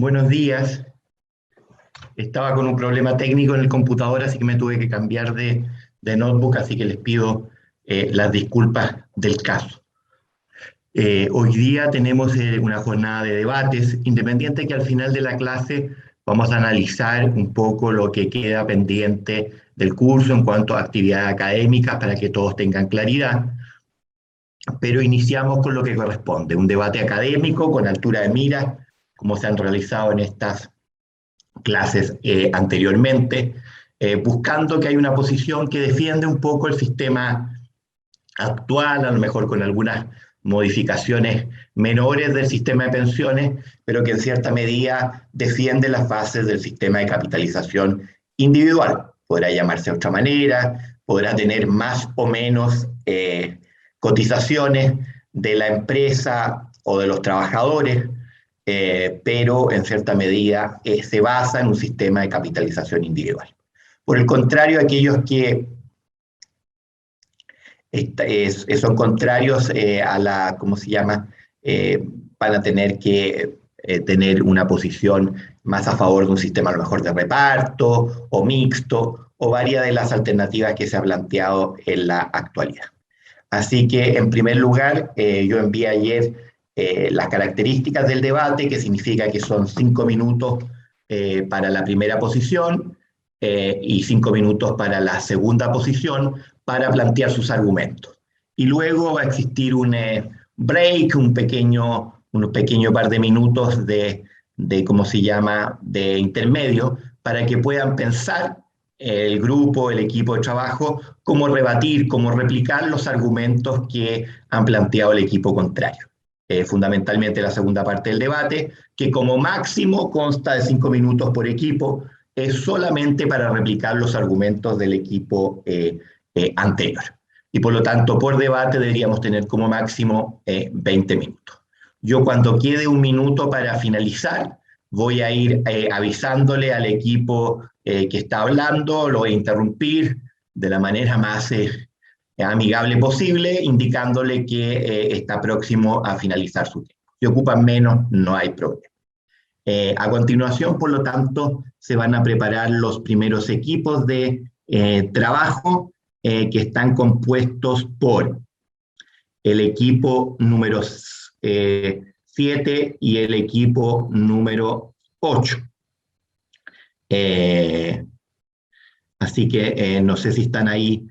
Buenos días. Estaba con un problema técnico en el computador, así que me tuve que cambiar de notebook, así que les pido las disculpas del caso. Hoy día tenemos una jornada de debates, independiente que al final de la clase vamos a analizar un poco lo que queda pendiente del curso en cuanto a actividades académicas para que todos tengan claridad, pero iniciamos con lo que corresponde, un debate académico con altura de miras, como se han realizado en estas clases anteriormente, buscando que hay una posición que defiende un poco el sistema actual, a lo mejor con algunas modificaciones menores del sistema de pensiones, pero que en cierta medida defiende las bases del sistema de capitalización individual. Podrá llamarse de otra manera, podrá tener más o menos cotizaciones de la empresa o de los trabajadores, pero en cierta medida se basa en un sistema de capitalización individual. Por el contrario, aquellos que son contrarios a la, ¿cómo se llama? Van a tener que tener una posición más a favor de un sistema a lo mejor de reparto o mixto o varias de las alternativas que se ha planteado en la actualidad. Así que, en primer lugar, yo envié ayer las características del debate, que significa que son 5 minutos para la primera posición y 5 minutos para la segunda posición para plantear sus argumentos. Y luego va a existir un break, un pequeño par de minutos ¿cómo se llama?, de intermedio, para que puedan pensar el grupo, el equipo de trabajo, cómo rebatir, cómo replicar los argumentos que han planteado el equipo contrario. Fundamentalmente la segunda parte del debate, que como máximo consta de 5 minutos por equipo, es solamente para replicar los argumentos del equipo anterior. Y por lo tanto, por debate deberíamos tener como máximo 20 minutos. Yo cuando quede un minuto para finalizar, voy a ir avisándole al equipo que está hablando, lo voy a interrumpir de la manera más amigable posible, indicándole que está próximo a finalizar su tiempo. Si ocupan menos, no hay problema. A continuación, por lo tanto, se van a preparar los primeros equipos de trabajo que están compuestos por el equipo número 7 y el equipo número 8. Así que no sé si están ahí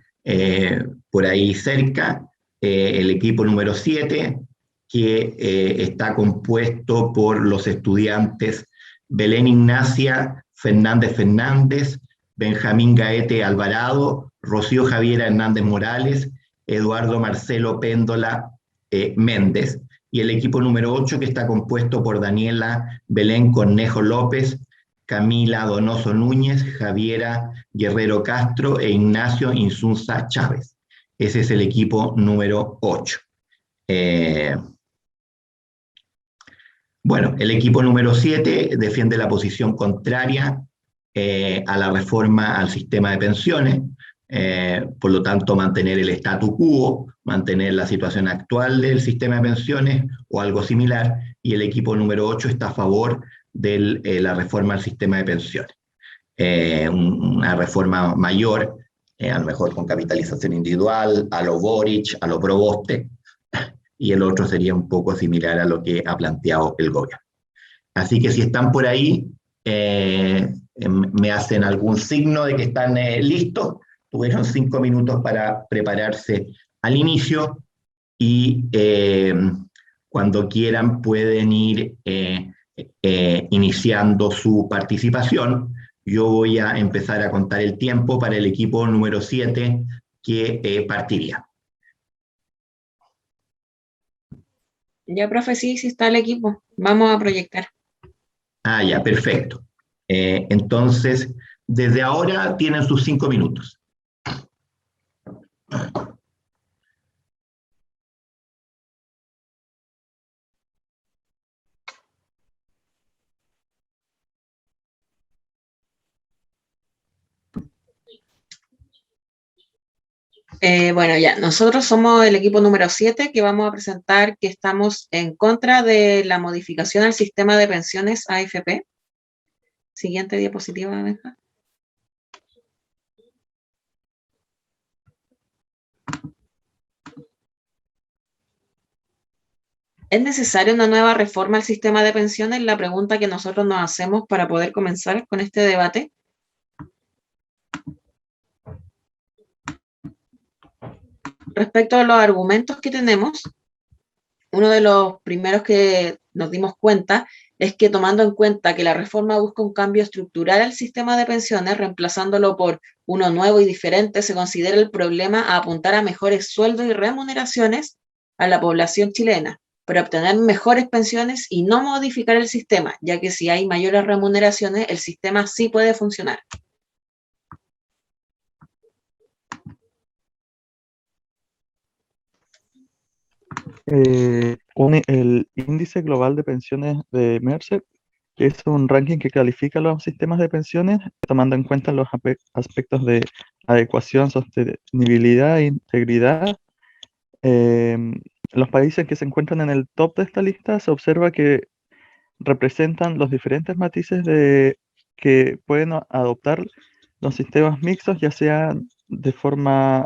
por ahí cerca. El equipo número 7, que está compuesto por los estudiantes Belén Ignacia Fernández Fernández, Benjamín Gaete Alvarado, Rocío Javiera Hernández Morales, Eduardo Marcelo Péndola Méndez, y el equipo número 8, que está compuesto por Daniela Belén Cornejo López, Camila Donoso Núñez, Javiera Guerrero Castro e Ignacio Insunza Chávez. Ese es el equipo número 8. Bueno, el equipo número 7 defiende la posición contraria a la reforma al sistema de pensiones, por lo tanto mantener el statu quo, mantener la situación actual del sistema de pensiones o algo similar, y el equipo número 8 está a favor de la reforma al sistema de pensiones. Una reforma mayor, a lo mejor con capitalización individual, a lo Boric, a lo Proboste, y el otro sería un poco similar a lo que ha planteado el gobierno. Así que si están por ahí, me hacen algún signo de que están listos. Tuvieron 5 minutos para prepararse al inicio y cuando quieran pueden ir iniciando su participación. Yo voy a empezar a contar el tiempo para el equipo número 7 que partiría. Ya, profe, sí está el equipo. Vamos a proyectar. Ah, ya, perfecto. Entonces, desde ahora tienen sus 5 minutos. Bueno, ya, nosotros somos el equipo número 7 que vamos a presentar que estamos en contra de la modificación al sistema de pensiones AFP. Siguiente diapositiva, Benja. ¿Es necesaria una nueva reforma al sistema de pensiones? La pregunta que nosotros nos hacemos para poder comenzar con este debate. Respecto a los argumentos que tenemos, uno de los primeros que nos dimos cuenta es que tomando en cuenta que la reforma busca un cambio estructural al sistema de pensiones, reemplazándolo por uno nuevo y diferente, se considera el problema a apuntar a mejores sueldos y remuneraciones a la población chilena, para obtener mejores pensiones y no modificar el sistema, ya que si hay mayores remuneraciones, el sistema sí puede funcionar. El índice global de pensiones de Mercer es un ranking que califica los sistemas de pensiones tomando en cuenta los aspectos de adecuación, sostenibilidad e integridad. Los países que se encuentran en el top de esta lista se observa que representan los diferentes matices que pueden adoptar los sistemas mixtos, ya sean de forma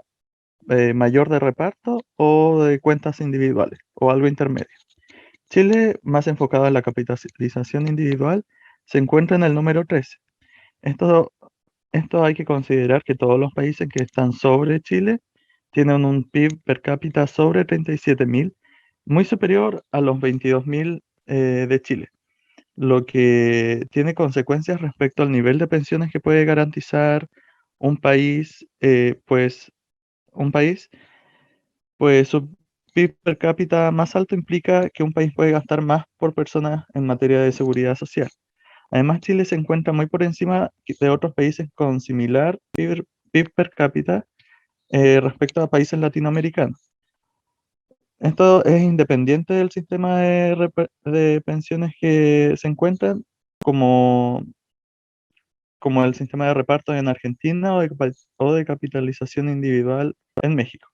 mayor de reparto o de cuentas individuales o algo intermedio. Chile, más enfocado en la capitalización individual, se encuentra en el número 13. Esto hay que considerar que todos los países que están sobre Chile tienen un PIB per cápita sobre 37.000, muy superior a los 22.000 de Chile, lo que tiene consecuencias respecto al nivel de pensiones que puede garantizar un país, pues su PIB per cápita más alto implica que un país puede gastar más por persona en materia de seguridad social. Además, Chile se encuentra muy por encima de otros países con similar PIB per cápita respecto a países latinoamericanos. Esto es independiente del sistema de pensiones que se encuentran, como, como el sistema de reparto en Argentina o de capitalización individual en México.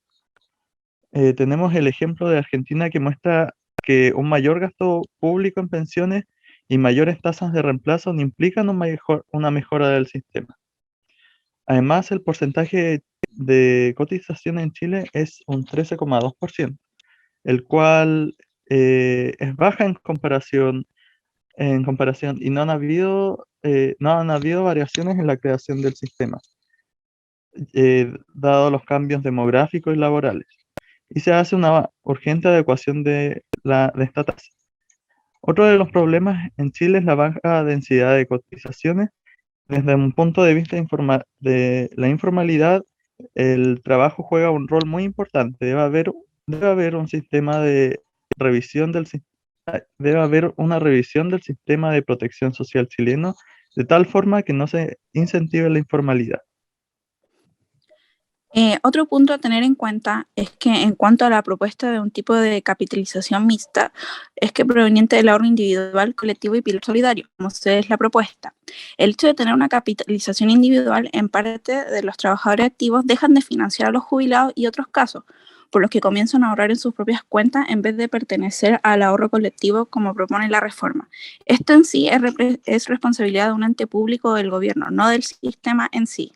Tenemos el ejemplo de Argentina que muestra que un mayor gasto público en pensiones y mayores tasas de reemplazo no implican una mejora del sistema. Además, el porcentaje de cotización en Chile es un 13,2%, el cual es baja en comparación y no han habido variaciones en la creación del sistema, dado los cambios demográficos y laborales, y se hace una urgente adecuación de esta tasa. Otro de los problemas en Chile es la baja densidad de cotizaciones. Desde un punto de vista de la informalidad, el trabajo juega un rol muy importante. Debe haber un sistema de revisión debe haber una revisión del sistema de protección social chileno de tal forma que no se incentive la informalidad. Otro punto a tener en cuenta es que en cuanto a la propuesta de un tipo de capitalización mixta, es que proveniente del ahorro individual, colectivo y pilar solidario, como es la propuesta. El hecho de tener una capitalización individual en parte de los trabajadores activos dejan de financiar a los jubilados y otros casos, por los que comienzan a ahorrar en sus propias cuentas en vez de pertenecer al ahorro colectivo como propone la reforma. Esto en sí es responsabilidad de un ente público o del gobierno, no del sistema en sí.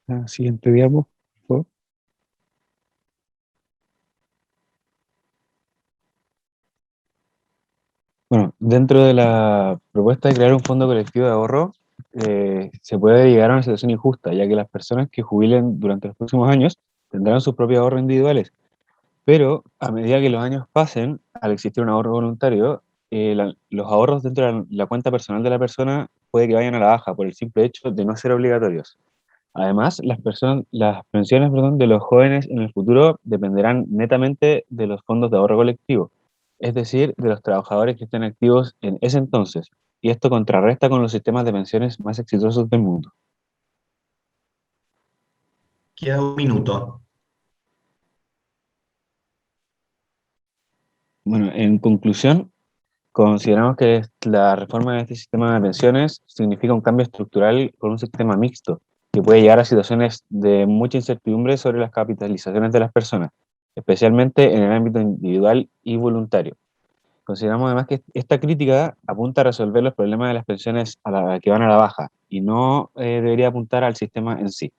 La siguiente diapo, por favor. Bueno, dentro de la propuesta de crear un fondo colectivo de ahorro, se puede llegar a una situación injusta, ya que las personas que jubilen durante los próximos años tendrán sus propios ahorros individuales, pero a medida que los años pasen, al existir un ahorro voluntario, los ahorros dentro de la cuenta personal de la persona puede que vayan a la baja por el simple hecho de no ser obligatorios. Además, las pensiones, perdón, de los jóvenes en el futuro dependerán netamente de los fondos de ahorro colectivo, es decir, de los trabajadores que estén activos en ese entonces, y esto contrarresta con los sistemas de pensiones más exitosos del mundo. Queda un minuto. Bueno, en conclusión, Consideramos que la reforma de este sistema de pensiones significa un cambio estructural con un sistema mixto, que puede llegar a situaciones de mucha incertidumbre sobre las capitalizaciones de las personas, especialmente en el ámbito individual y voluntario. Consideramos además que esta crítica apunta a resolver los problemas de las pensiones que van a la baja y no debería apuntar al sistema en sí.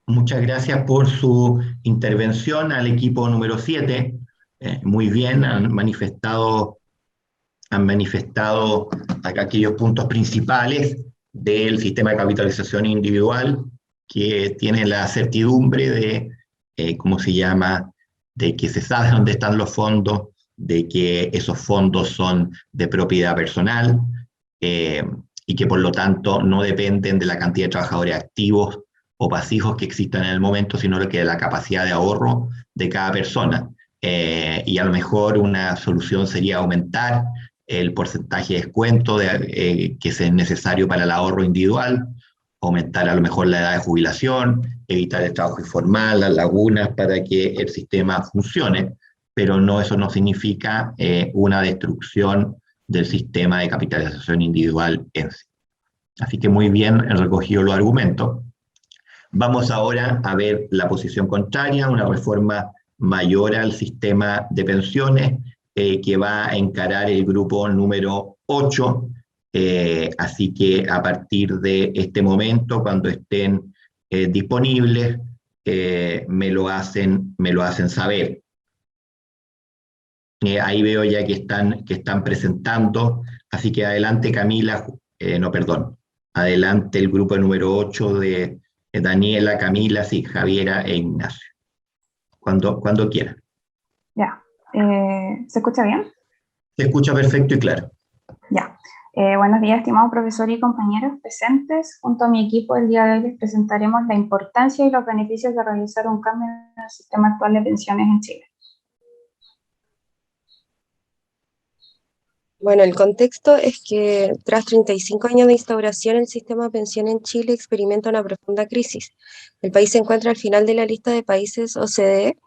Muchas gracias por su intervención al equipo número 7. Muy bien, han manifestado acá aquellos puntos principales del sistema de capitalización individual que tiene la certidumbre de, ¿cómo se llama?, de que se sabe dónde están los fondos, de que esos fondos son de propiedad personal y que por lo tanto no dependen de la cantidad de trabajadores activos o pasivos que existan en el momento, sino que de la capacidad de ahorro de cada persona. Y a lo mejor una solución sería aumentar el porcentaje de descuento que es necesario para el ahorro individual, aumentar a lo mejor la edad de jubilación, evitar el trabajo informal, las lagunas para que el sistema funcione, pero no, eso no significa una destrucción del sistema de capitalización individual en sí. Así que muy bien recogido los argumentos. Vamos ahora a ver la posición contraria, una reforma mayor al sistema de pensiones que va a encarar el grupo número 8. Así que a partir de este momento, cuando estén disponibles, me lo hacen saber. Ahí veo ya que están presentando, así que adelante Camila, no, perdón, adelante el grupo número 8 de Daniela, Camila, sí, Javiera e Ignacio. Cuando quiera. Ya. ¿Se escucha bien? Se escucha perfecto y claro. Ya. Buenos días, estimados profesores y compañeros presentes. Junto a mi equipo, el día de hoy les presentaremos la importancia y los beneficios de realizar un cambio en el sistema actual de pensiones en Chile. Bueno, el contexto es que tras 35 años de instauración, el sistema de pensión en Chile experimenta una profunda crisis. El país se encuentra al final de la lista de países OCDE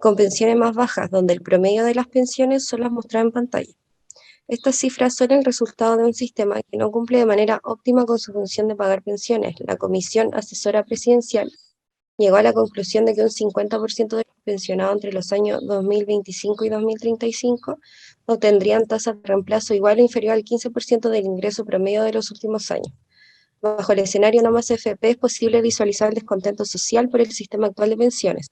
con pensiones más bajas, donde el promedio de las pensiones son las mostradas en pantalla. Estas cifras son el resultado de un sistema que no cumple de manera óptima con su función de pagar pensiones. La Comisión Asesora Presidencial llegó a la conclusión de que un 50% de los pensionados entre los años 2025 y 2035 obtendrían tasas de reemplazo igual o inferior al 15% del ingreso promedio de los últimos años. Bajo el escenario no más FP es posible visualizar el descontento social por el sistema actual de pensiones.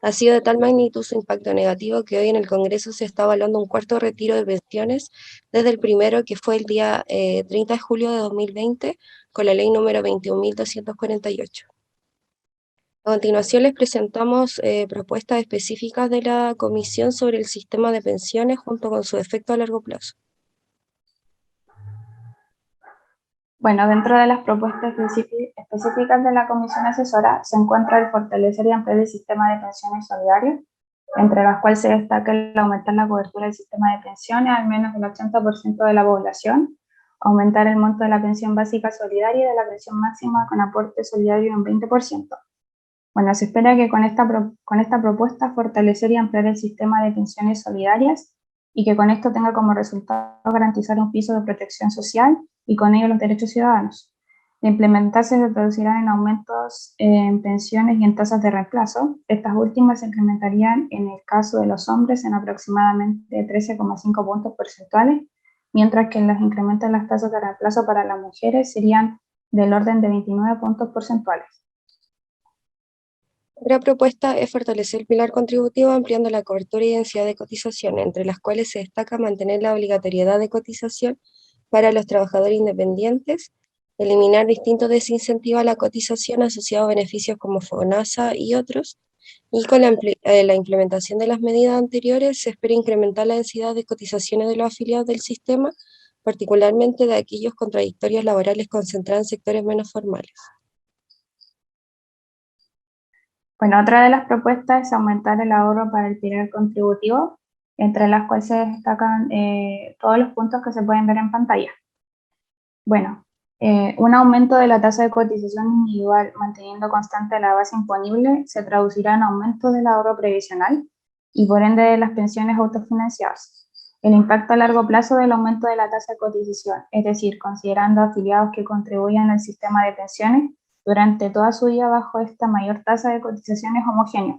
Ha sido de tal magnitud su impacto negativo que hoy en el Congreso se está evaluando un cuarto retiro de pensiones desde el primero, que fue el día 30 de julio de 2020, con la ley número 21.248. A continuación les presentamos propuestas específicas de la Comisión sobre el sistema de pensiones junto con su efecto a largo plazo. Bueno, dentro de las propuestas específicas de la Comisión Asesora se encuentra el fortalecer y ampliar el sistema de pensiones solidario, entre las cuales se destaca el aumentar la cobertura del sistema de pensiones al menos el 80% de la población, aumentar el monto de la pensión básica solidaria y de la pensión máxima con aporte solidario en 20%. Bueno, se espera que con esta propuesta fortalecer y ampliar el sistema de pensiones solidarias y que con esto tenga como resultado garantizar un piso de protección social y con ello los derechos ciudadanos. De implementarse se traducirán en aumentos en pensiones y en tasas de reemplazo. Estas últimas se incrementarían en el caso de los hombres en aproximadamente 13,5 puntos porcentuales, mientras que los incrementos en las tasas de reemplazo para las mujeres serían del orden de 29 puntos porcentuales. Otra propuesta es fortalecer el pilar contributivo ampliando la cobertura y densidad de cotización, entre las cuales se destaca mantener la obligatoriedad de cotización para los trabajadores independientes, eliminar distintos desincentivos a la cotización asociados a beneficios como FONASA y otros, y con la implementación de las medidas anteriores se espera incrementar la densidad de cotizaciones de los afiliados del sistema, particularmente de aquellos con trayectorias laborales concentradas en sectores menos formales. Bueno, otra de las propuestas es aumentar el ahorro para el pilar contributivo, entre las cuales se destacan todos los puntos que se pueden ver en pantalla. Bueno, un aumento de la tasa de cotización individual manteniendo constante la base imponible se traducirá en aumento del ahorro previsional, y por ende de las pensiones autofinanciadas. El impacto a largo plazo del aumento de la tasa de cotización, es decir, considerando afiliados que contribuyan al sistema de pensiones durante toda su vida bajo esta mayor tasa de cotizaciones homogénea.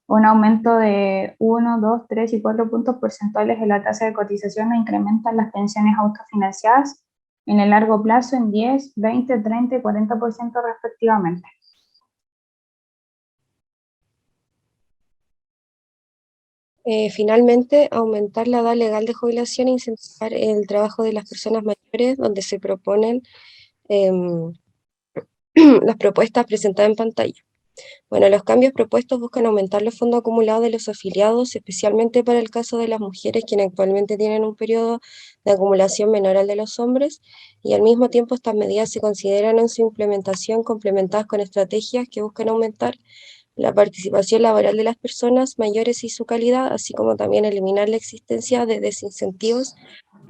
Un aumento de 1, 2, 3 y 4 puntos porcentuales en la tasa de cotización incrementan las pensiones autofinanciadas en el largo plazo en 10, 20, 30 y 40% respectivamente. Finalmente, aumentar la edad legal de jubilación e incentivar el trabajo de las personas mayores, donde se proponen las propuestas presentadas en pantalla. Bueno, los cambios propuestos buscan aumentar los fondos acumulados de los afiliados, especialmente para el caso de las mujeres, quienes actualmente tienen un periodo de acumulación menor al de los hombres, y al mismo tiempo estas medidas se consideran en su implementación complementadas con estrategias que buscan aumentar la participación laboral de las personas mayores y su calidad, así como también eliminar la existencia de desincentivos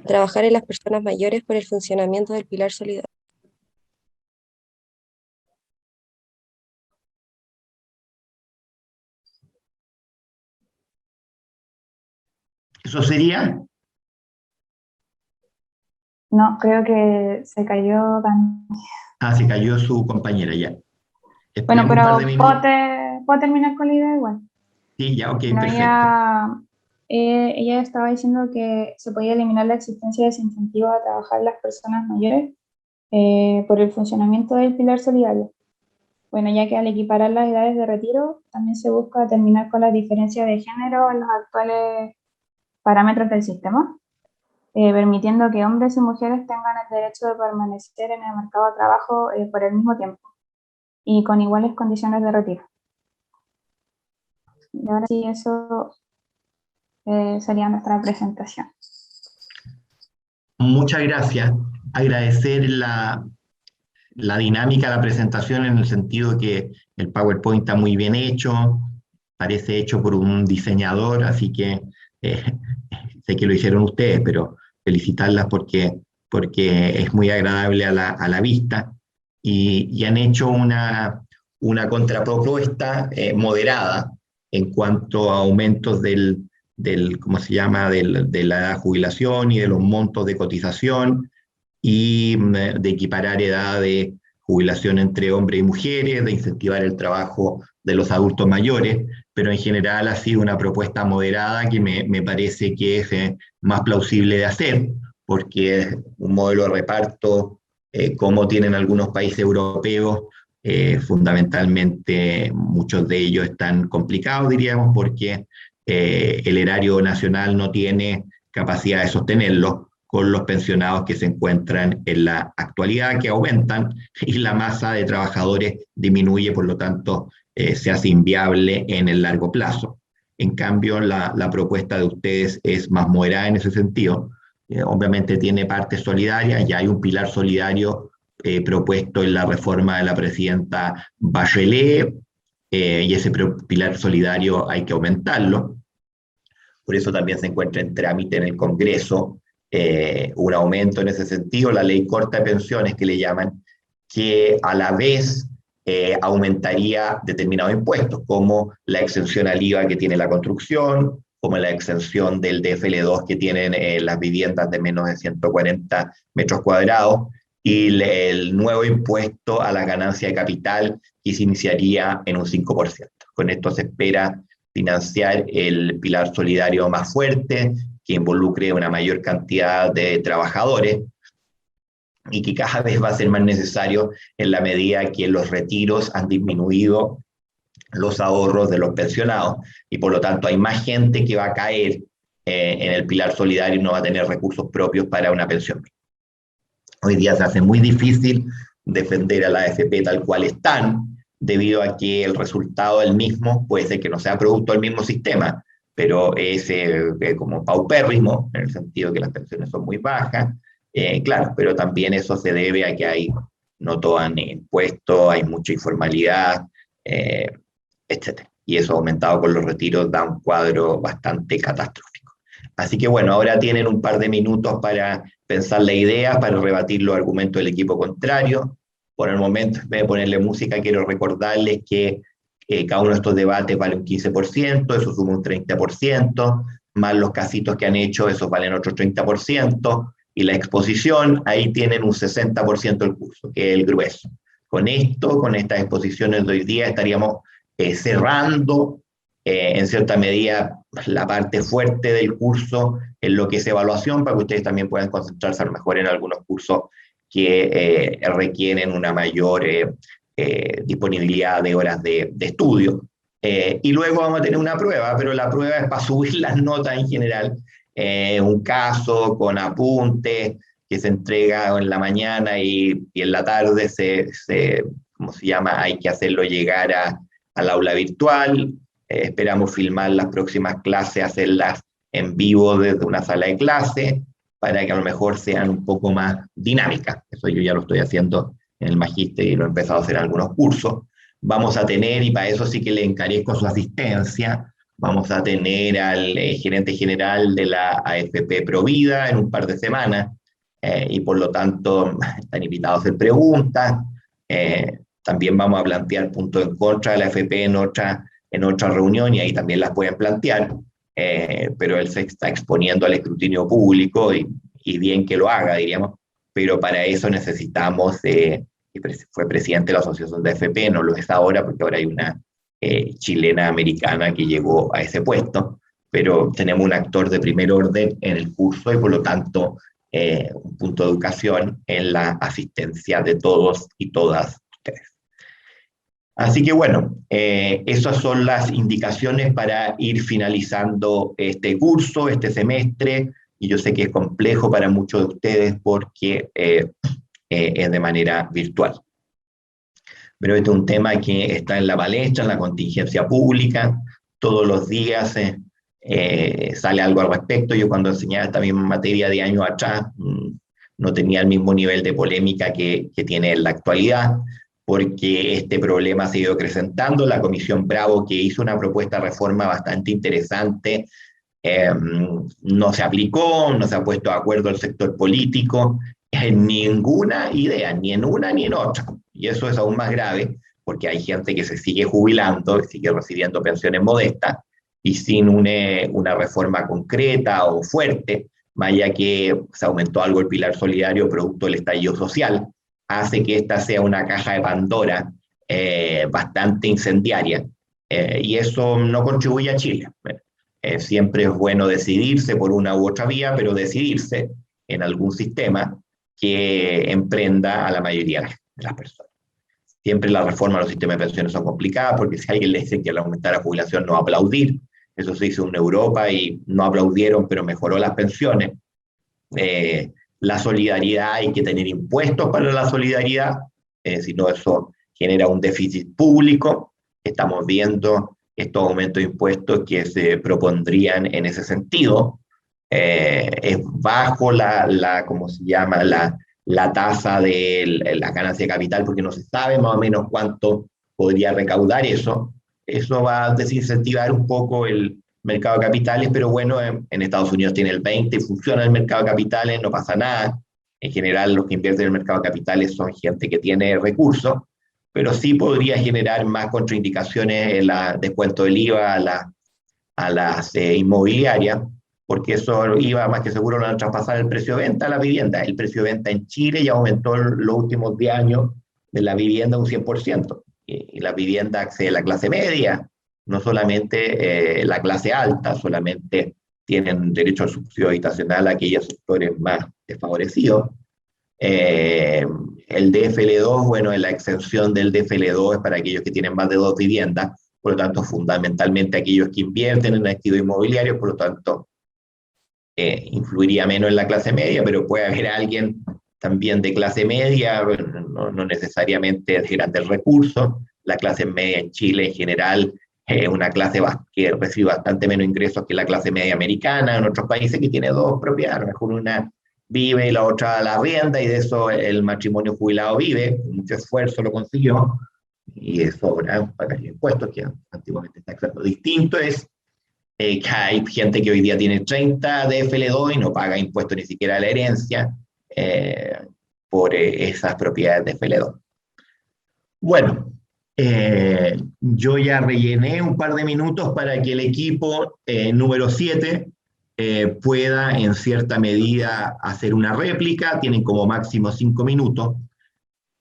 a trabajar en las personas mayores por el funcionamiento del pilar solidario. ¿Eso sería? No, creo que se cayó tan... Ah, se cayó su compañera ya. Bueno, Esperemos un par de pero minutos. ¿puedo terminar con la idea igual? Sí, ya, ok, No, perfecto. ella estaba diciendo que se podía eliminar la existencia de desincentivos a trabajar las personas mayores por el funcionamiento del pilar solidario. Bueno, ya que al equiparar las edades de retiro, también se busca terminar con las diferencias de género en los actuales parámetros del sistema, permitiendo que hombres y mujeres tengan el derecho de permanecer en el mercado de trabajo por el mismo tiempo y con iguales condiciones de retiro. Y ahora sí, eso sería nuestra presentación. Muchas gracias. Agradecer la dinámica de la presentación en el sentido que el PowerPoint está muy bien hecho, parece hecho por un diseñador, así que sé que lo hicieron ustedes, pero felicitarlas porque es muy agradable a la vista y han hecho una contrapropuesta moderada en cuanto a aumentos ¿cómo se llama?, de la jubilación y de los montos de cotización, y de equiparar edad de jubilación entre hombres y mujeres, de incentivar el trabajo de los adultos mayores, pero en general ha sido una propuesta moderada que me parece que es más plausible de hacer, porque es un modelo de reparto como tienen algunos países europeos. Fundamentalmente muchos de ellos están complicados, diríamos, porque el erario nacional no tiene capacidad de sostenerlo, con los pensionados que se encuentran en la actualidad, que aumentan, y la masa de trabajadores disminuye, por lo tanto, se hace inviable en el largo plazo. En cambio, la propuesta de ustedes es más moderada en ese sentido. Obviamente tiene parte solidaria, ya hay un pilar solidario propuesto en la reforma de la presidenta Bachelet, y ese pilar solidario hay que aumentarlo. Por eso también se encuentra en trámite en el Congreso un aumento en ese sentido, la ley corta de pensiones que le llaman, que a la vez aumentaría determinados impuestos, como la exención al IVA que tiene la construcción, como la exención del DFL2 que tienen las viviendas de menos de 140 metros cuadrados, y el nuevo impuesto a la ganancia de capital que se iniciaría en un 5%. Con esto se espera financiar el pilar solidario más fuerte, que involucre una mayor cantidad de trabajadores y que cada vez va a ser más necesario en la medida que los retiros han disminuido los ahorros de los pensionados, y por lo tanto hay más gente que va a caer en el pilar solidario y no va a tener recursos propios para una pensión. Hoy día se hace muy difícil defender a la AFP tal cual están, debido a que el resultado del mismo puede ser que no sea producto del mismo sistema, pero es como paupérrimo, en el sentido que las pensiones son muy bajas, claro, pero también eso se debe a que no toman impuestos, hay mucha informalidad, etc. Y eso aumentado con los retiros da un cuadro bastante catastrófico. Así que bueno, ahora tienen un par de minutos para pensar la idea, para rebatir los argumentos del equipo contrario. Por el momento, en vez de ponerle música, quiero recordarles que cada uno de estos debates vale un 15%, eso suma un 30%, más los casitos que han hecho, esos valen otro 30%, y la exposición, ahí tienen un 60% del curso, que es el grueso. Con esto, con estas exposiciones de hoy día, estaríamos cerrando, en cierta medida, la parte fuerte del curso en lo que es evaluación, para que ustedes también puedan concentrarse a lo mejor en algunos cursos que requieren una mayor disponibilidad de horas de estudio. Y luego vamos a tener una prueba, pero la prueba es para subir las notas en general, un caso con apuntes que se entrega en la mañana y en la tarde ¿cómo se llama? Hay que hacerlo llegar al aula virtual. Esperamos filmar las próximas clases, hacerlas en vivo desde una sala de clase, para que a lo mejor sean un poco más dinámicas. Eso yo ya lo estoy haciendo en el magíster y lo he empezado a hacer en algunos cursos. Vamos a tener, y para eso sí que le encarezco su asistencia, vamos a tener al gerente general de la AFP Provida en un par de semanas, y por lo tanto están invitados a hacer preguntas. También vamos a plantear puntos en contra de la AFP en otra reunión, y ahí también las pueden plantear, pero él se está exponiendo al escrutinio público, y bien que lo haga, diríamos, pero para eso necesitamos, fue presidente de la Asociación de AFP, no lo es ahora, porque ahora hay una chilena americana que llegó a ese puesto, pero tenemos un actor de primer orden en el curso, y por lo tanto un punto de educación en la asistencia de todos y todas ustedes. Así que bueno, esas son las indicaciones para ir finalizando este curso, este semestre, y yo sé que es complejo para muchos de ustedes porque es de manera virtual. Pero este es un tema que está en la palestra, en la contingencia pública, todos los días sale algo al respecto. Yo cuando enseñaba esta misma materia de años atrás, no tenía el mismo nivel de polémica que tiene en la actualidad, porque este problema se ha ido acrecentando. La Comisión Bravo, que hizo una propuesta de reforma bastante interesante, no se aplicó, no se ha puesto de acuerdo el sector político en ninguna idea, ni en una ni en otra. Y eso es aún más grave, porque hay gente que se sigue jubilando, sigue recibiendo pensiones modestas, y sin una reforma concreta o fuerte, vaya que se aumentó algo el pilar solidario producto del estallido social, hace que esta sea una caja de Pandora bastante incendiaria, y eso no contribuye a Chile. Siempre es bueno decidirse por una u otra vía, pero decidirse en algún sistema que emprenda a la mayoría de las personas. Siempre las reformas de los sistemas de pensiones son complicadas, porque si alguien le dice que al aumentar la jubilación no va a aplaudir, eso se hizo en Europa y no aplaudieron, pero mejoró las pensiones. La solidaridad, hay que tener impuestos para la solidaridad, si no eso genera un déficit público. Estamos viendo estos aumentos de impuestos que se propondrían en ese sentido. Es bajo ¿cómo se llama? La tasa de la ganancia de capital, porque no se sabe más o menos cuánto podría recaudar eso. Eso va a desincentivar un poco el mercado de capitales, pero bueno, en Estados Unidos tiene el 20% y funciona el mercado de capitales, no pasa nada. En general, los que invierten en el mercado de capitales son gente que tiene recursos, pero sí podría generar más contraindicaciones en el descuento del IVA a las inmobiliarias, porque eso IVA más que seguro lo van a traspasar el precio de venta a la vivienda. El precio de venta en Chile ya aumentó en los últimos 10 años de la vivienda un 100%. Y la vivienda accede a la clase media, no solamente la clase alta, solamente tienen derecho al subsidio habitacional aquellos sectores más desfavorecidos. El DFL2, bueno, la exención del DFL2 es para aquellos que tienen más de 2 viviendas, por lo tanto, fundamentalmente aquellos que invierten en activos inmobiliarios, por lo tanto, influiría menos en la clase media, pero puede haber alguien también de clase media, no necesariamente de grandes recursos. La clase media en Chile en general es una clase que recibe bastante menos ingresos que la clase media americana, en otros países que tiene 2 propiedades, a lo mejor una vive y la otra la arrienda, y de eso el matrimonio jubilado vive, con mucho esfuerzo lo consiguió, y eso ahora pagar impuestos, que antiguamente está exacto. Distinto es que hay gente que hoy día tiene 30 de DFL2 y no paga impuestos ni siquiera a la herencia por esas propiedades de DFL2. Bueno, Yo ya rellené un par de minutos para que el equipo número 7 pueda en cierta medida hacer una réplica. Tienen como máximo 5 minutos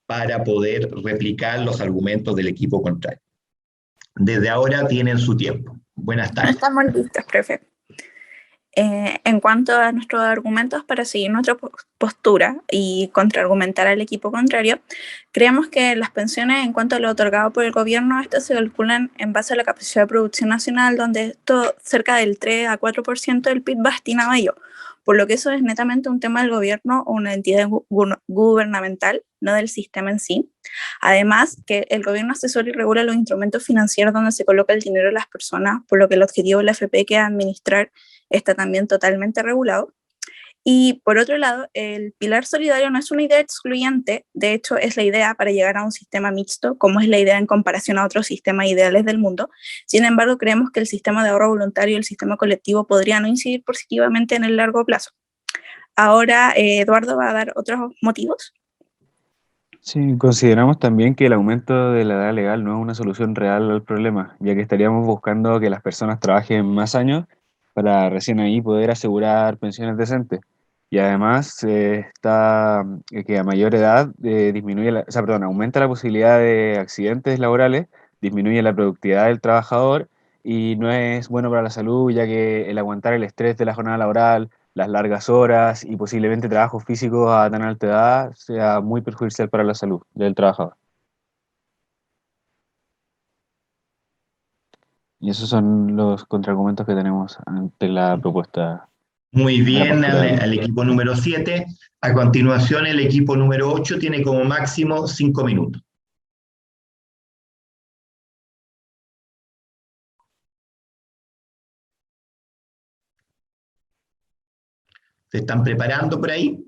para poder replicar los argumentos del equipo contrario. Desde ahora tienen su tiempo. Buenas tardes. Estamos listos, profe. En cuanto a nuestros argumentos para seguir nuestra postura y contraargumentar al equipo contrario, creemos que las pensiones, en cuanto a lo otorgado por el gobierno, estas se calculan en base a la capacidad de producción nacional, donde esto cerca del 3 a 4% del PIB va destinado a ello, por lo que eso es netamente un tema del gobierno o una entidad gubernamental, no del sistema en sí. Además, que el gobierno asesora y regula los instrumentos financieros donde se coloca el dinero de las personas, por lo que el objetivo de la AFP, que es administrar, está también totalmente regulado. Y por otro lado, el pilar solidario no es una idea excluyente, de hecho es la idea para llegar a un sistema mixto, como es la idea en comparación a otros sistemas ideales del mundo. Sin embargo, creemos que el sistema de ahorro voluntario y el sistema colectivo podrían no incidir positivamente en el largo plazo. Ahora, Eduardo va a dar otros motivos. Sí, consideramos también que el aumento de la edad legal no es una solución real al problema, ya que estaríamos buscando que las personas trabajen más años para recién ahí poder asegurar pensiones decentes. Y además está que a mayor edad disminuye aumenta la posibilidad de accidentes laborales, disminuye la productividad del trabajador y no es bueno para la salud, ya que el aguantar el estrés de la jornada laboral, las largas horas y posiblemente trabajos físicos a tan alta edad sea muy perjudicial para la salud del trabajador. Y esos son los contraargumentos que tenemos ante la propuesta Muy de la bien postura del al equipo número 7. A continuación, el equipo número 8 tiene como máximo 5 minutos. ¿Se están preparando por ahí?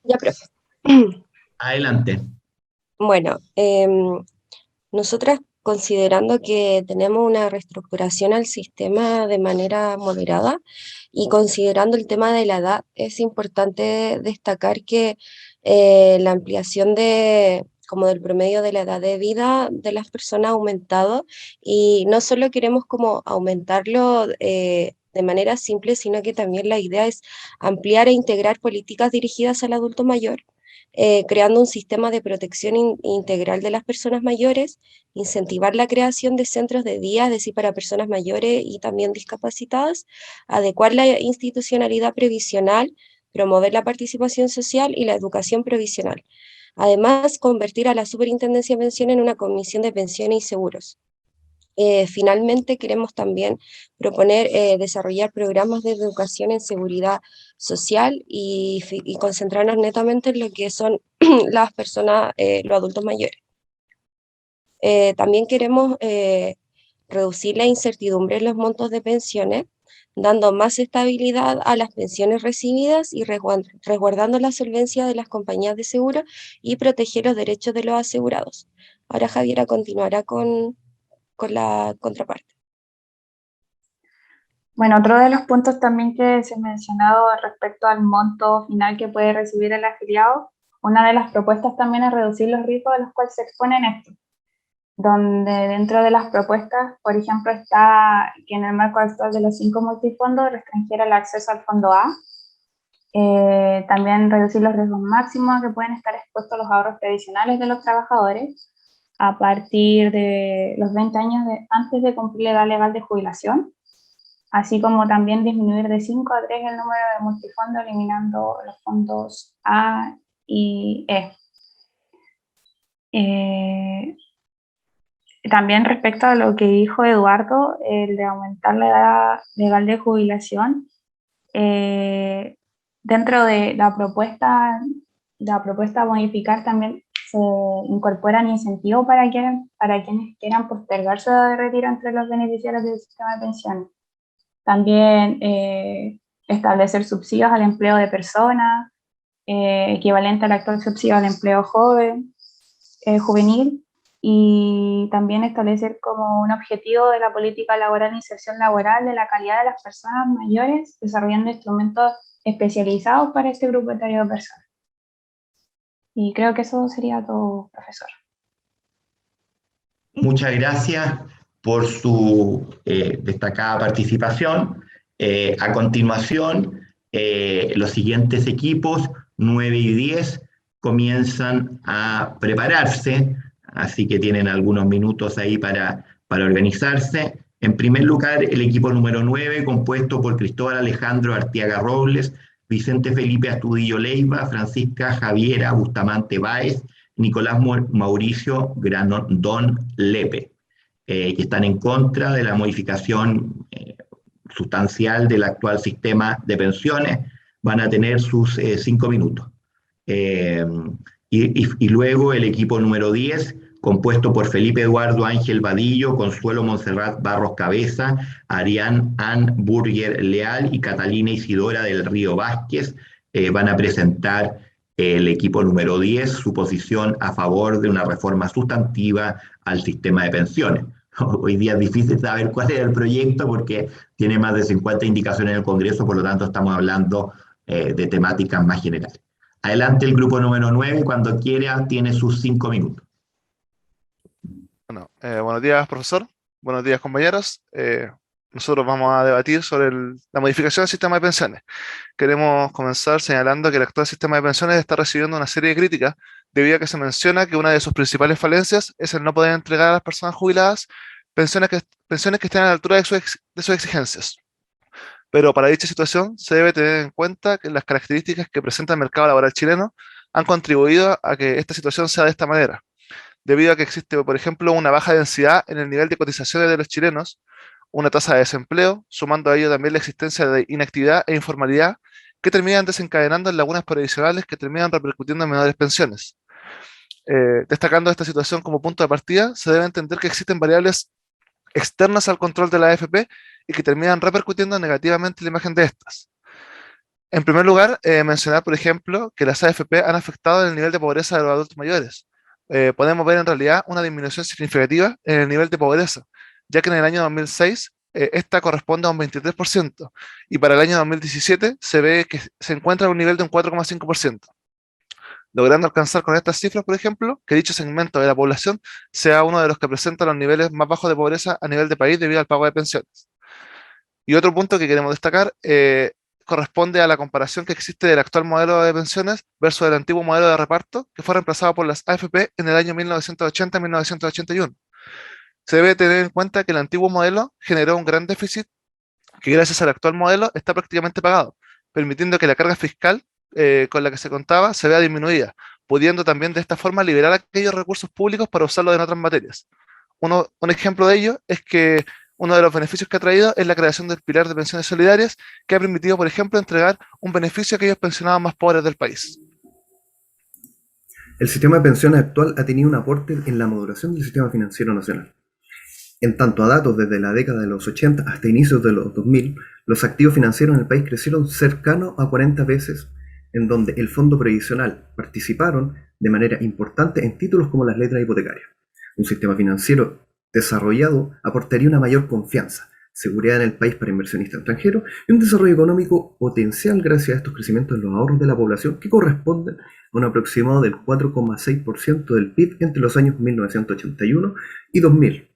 Ya, profe. Adelante. Bueno, nosotras considerando que tenemos una reestructuración al sistema de manera moderada y considerando el tema de la edad, es importante destacar que la ampliación como del promedio de la edad de vida de las personas ha aumentado y no solo queremos como aumentarlo de manera simple, sino que también la idea es ampliar e integrar políticas dirigidas al adulto mayor, creando un sistema de protección integral de las personas mayores, incentivar la creación de centros de día, es decir, para personas mayores y también discapacitadas, adecuar la institucionalidad previsional, promover la participación social y la educación provisional. Además, convertir a la Superintendencia de Pensiones en una comisión de pensiones y seguros. Finalmente, queremos también proponer desarrollar programas de educación en seguridad social y concentrarnos netamente en lo que son las personas, los adultos mayores. También queremos reducir la incertidumbre en los montos de pensiones, dando más estabilidad a las pensiones recibidas y resguardando la solvencia de las compañías de seguro y proteger los derechos de los asegurados. Ahora Javiera continuará con la contraparte. Bueno, otro de los puntos también que se ha mencionado respecto al monto final que puede recibir el afiliado, una de las propuestas también es reducir los riesgos a los cuales se exponen estos, donde dentro de las propuestas, por ejemplo, está que en el marco actual de los 5 multifondos restringir el acceso al fondo A, también reducir los riesgos máximos a que pueden estar expuestos los ahorros previsionales de los trabajadores a partir de los 20 años antes de cumplir la edad legal de jubilación, así como también disminuir de 5 a 3 el número de multifondos, eliminando los fondos A y E. También respecto a lo que dijo Eduardo, el de aumentar la edad legal de jubilación, dentro de la propuesta a modificar también se incorporan incentivos para quienes quieran postergar su edad de retiro entre los beneficiarios del sistema de pensiones. También establecer subsidios al empleo de personas, equivalente al actual subsidio al empleo juvenil, y también establecer como un objetivo de la política laboral e inserción laboral de la calidad de las personas mayores, desarrollando instrumentos especializados para este grupo etario de personas. Y creo que eso sería todo, profesor. Muchas gracias por su destacada participación. A continuación, los siguientes equipos, 9 y 10, comienzan a prepararse, así que tienen algunos minutos ahí para organizarse. En primer lugar, el equipo número 9, compuesto por Cristóbal Alejandro Artiaga Robles, Vicente Felipe Astudillo Leiva, Francisca Javiera Bustamante Báez, Nicolás Mauricio Grandón Lepe, que están en contra de la modificación sustancial del actual sistema de pensiones. Van a tener sus 5 minutos. Y luego el equipo número 10, compuesto por Felipe Eduardo Ángel Vadillo, Consuelo Montserrat Barros Cabeza, Arián Ann Burger Leal y Catalina Isidora del Río Vázquez, van a presentar el equipo número 10 su posición a favor de una reforma sustantiva al sistema de pensiones. Hoy día es difícil saber cuál es el proyecto porque tiene más de 50 indicaciones en el Congreso, por lo tanto estamos hablando de temáticas más generales. Adelante el grupo número 9, cuando quiera, tiene sus 5 minutos. Bueno, buenos días, profesor. Buenos días, compañeros. Nosotros vamos a debatir sobre la modificación del sistema de pensiones. Queremos comenzar señalando que el actual sistema de pensiones está recibiendo una serie de críticas debido a que se menciona que una de sus principales falencias es el no poder entregar a las personas jubiladas pensiones que estén a la altura de sus exigencias. Pero para dicha situación se debe tener en cuenta que las características que presenta el mercado laboral chileno han contribuido a que esta situación sea de esta manera, debido a que existe, por ejemplo, una baja densidad en el nivel de cotizaciones de los chilenos, una tasa de desempleo, sumando a ello también la existencia de inactividad e informalidad que terminan desencadenando en lagunas previsionales que terminan repercutiendo en menores pensiones. Destacando esta situación como punto de partida, se debe entender que existen variables externas al control de la AFP y que terminan repercutiendo negativamente en la imagen de estas. En primer lugar, mencionar, por ejemplo, que las AFP han afectado el nivel de pobreza de los adultos mayores. Podemos ver en realidad una disminución significativa en el nivel de pobreza, ya que en el año 2006 esta corresponde a un 23%, y para el año 2017 se ve que se encuentra a un nivel de un 4,5%, logrando alcanzar con estas cifras, por ejemplo, que dicho segmento de la población sea uno de los que presenta los niveles más bajos de pobreza a nivel de país debido al pago de pensiones. Y otro punto que queremos destacar corresponde a la comparación que existe del actual modelo de pensiones versus el antiguo modelo de reparto que fue reemplazado por las AFP en el año 1980-1981. Se debe tener en cuenta que el antiguo modelo generó un gran déficit que gracias al actual modelo está prácticamente pagado, permitiendo que la carga fiscal con la que se contaba se vea disminuida, pudiendo también de esta forma liberar aquellos recursos públicos para usarlos en otras materias. Un ejemplo de ello es que uno de los beneficios que ha traído es la creación del pilar de pensiones solidarias, que ha permitido, por ejemplo, entregar un beneficio a aquellos pensionados más pobres del país. El sistema de pensiones actual ha tenido un aporte en la maduración del sistema financiero nacional. En tanto a datos desde la década de los 80 hasta inicios de los 2000, los activos financieros en el país crecieron cercano a 40 veces, en donde el fondo previsional participaron de manera importante en títulos como las letras hipotecarias. Un sistema financiero desarrollado aportaría una mayor confianza, seguridad en el país para inversionistas extranjeros y un desarrollo económico potencial gracias a estos crecimientos en los ahorros de la población que corresponden a un aproximado del 4,6% del PIB entre los años 1981 y 2000.